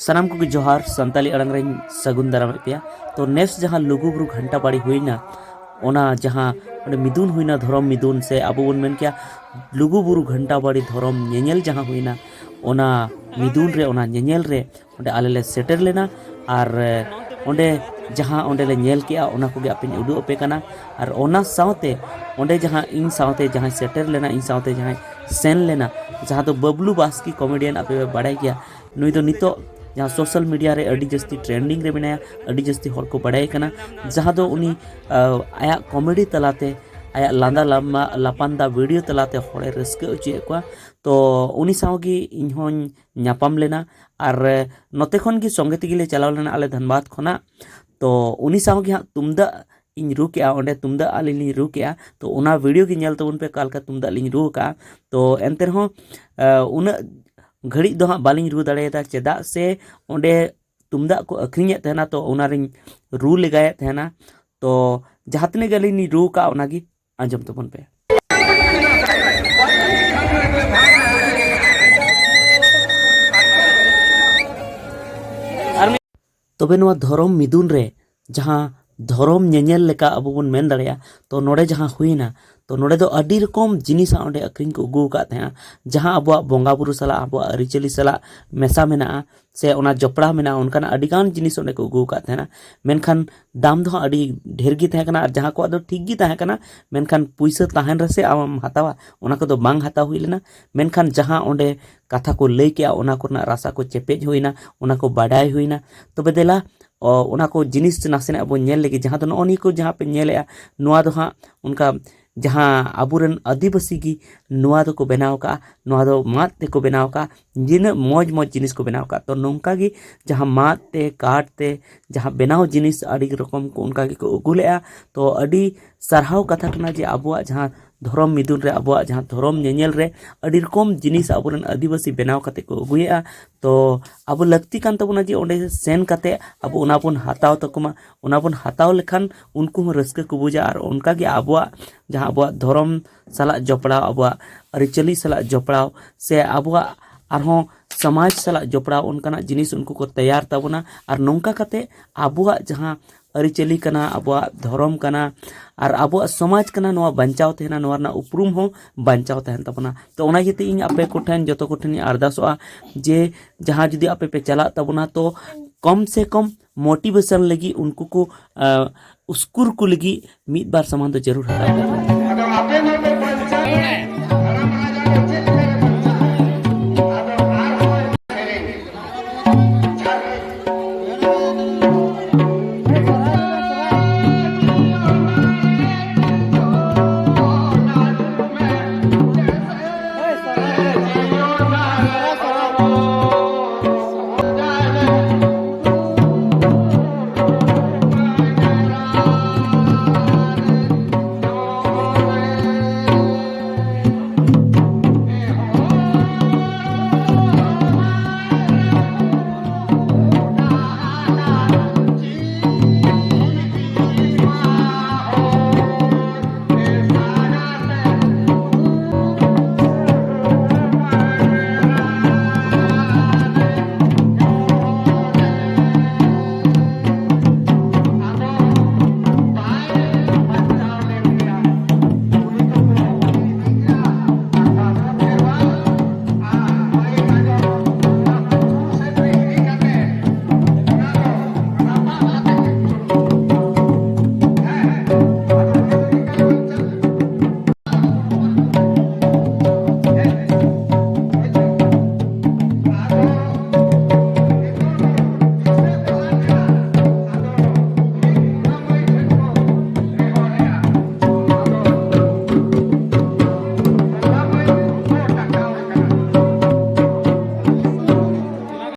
सानाम को जोहार संताली अड़ंग रे सगुन दाराम पे तो नेस जहाँ लुगुबुरु घंटा बाड़ी हुईना ओना जहाँ मिदुन हुईना धरम मिदुन से अब बन मेन क्या लुगुबुरु घंटा बाड़ी धरम नेनेल जहाँ हुईना ओना मिदुन रे ओना नेनेल रे ओंडे आले ले सेटर लेना और ओंडे जहाँ ओंडे ले नेल किया ओना कोगे आपे उदु अपे कना और ओना सावते ओंडे जहाँ इन सावते जहाँ सेटर लेना इन सावते जहाँ सेन लेना जहाँ तो बबलू बास्की कॉमेडियन आपे बाड़ाय गया नुई तो नितो जहाँ सोशल मीडिया रे अड़ी जस्ती ट्रेंडिंग रे बनाया अड़ी जस्ती हर को बाड़ाय कना जहाँ तो उनी आया कॉमेडी तलाते आया लांदा लामा लापांदा वीडियो तलाते हरे रस्के उचिए को तो उनी सावगी इनहों न्यापाम लेना और नोते खन की संगे तेगिले चलाव लेना आले धनबाद खना तो उनी सावगी हाँ तुमदा इन रू के ओंडे तुमदा आलिनी रू के तो उना वीडियो की नेल तबन पे कालका तुमदा लिनी रू का तो एंते रहो उन घड़ी दो हाँ बालिंग रू दाड़ेदा चेदा से ओंडे तुमदा को अखरिंगे तहना तो उनारिन रू लगाए तहना तो जहाँ तने गलिनी रू का उनागी आंजम तबन पे तबे नवा धरम मिदुन रे जहाँ धरम नेनेल लेका अब बन मेन दाड़ेया तो नोडे जहाँ हुईना तो नोडे दो अडी रकम जिनिस ओंडे अक्रिंग को उगू का तहना जहाँ अब बोंगा बुरु सला अब अरिचली सला मेसा मेना से ओना जपड़ा मेना उनका अडिगान जिनिस ओंडे को उगू का तहना मेनखान दाम दो अडी ढेर गी तहे कना जहाँ को दो ठीक गी तहे कना मेनखान पुइसा तहन रसे आम हतावा ओना को दो बांग हता हुई लेना मेनखान जहाँ ओंडे कथा को लई के ओना कोना रासा को चेपेज हुईना ओना को बाडाय हुईना तो बेदेला ओना को जिनिस नासेना अब नेल लेगी जहाँ तो नॉनी को जहाँ पे नेलेया नुआ दो हाँ उनका जहाँ आबुरन आदिवासी की नुआ दो को बनाव का नुआ दो मात ते को बनाव का जिन मौज मौज जिनिस को बनाव का तो नौका की जहाँ मात ते काट ते जहाँ बनाव जिनिस अड़ी रकम को उनका की को उगुलेया तो अड़ी सरहाव कथा कना जे आबुआ जहाँ धरम मिदुन रे आबुआ जहाँ धरम नेनेल रे अड़ी रकम जिनिस आबुरन आदिवासी बनाव कते को उगुएआ तो अब लगती कान तबुना जे ओंडे सेन कते अब ओना बन हताव तकमा ओना बन हताव लेखान उनको हो रस्के को बुझा और उनका के आबुआ जहाँ आबुआ धरम सला जपड़ाव आबुआ अरिचली सला जपड़ाव से आबुआ आरहों समाज सला जपड़ाव उनका जिनिस उनको को तैयार तबना और नौका कते आबुआ जहाँ अरिचली कना आबुआ धरम कना और आबुआ समाज कना नोआ बंचाव तहना नोआ ना उपरूम हो बंचाव तहन तबना तो ओना जेते इन आपे कोठन जतो कोठन अरदासोआ जे जहाँ जुदी आपे पे चला तबना तो कम से कम मोटिवेशन लगी उनको को उस्कुर को लगी मित बार सामान तो जरूर हटाएगा।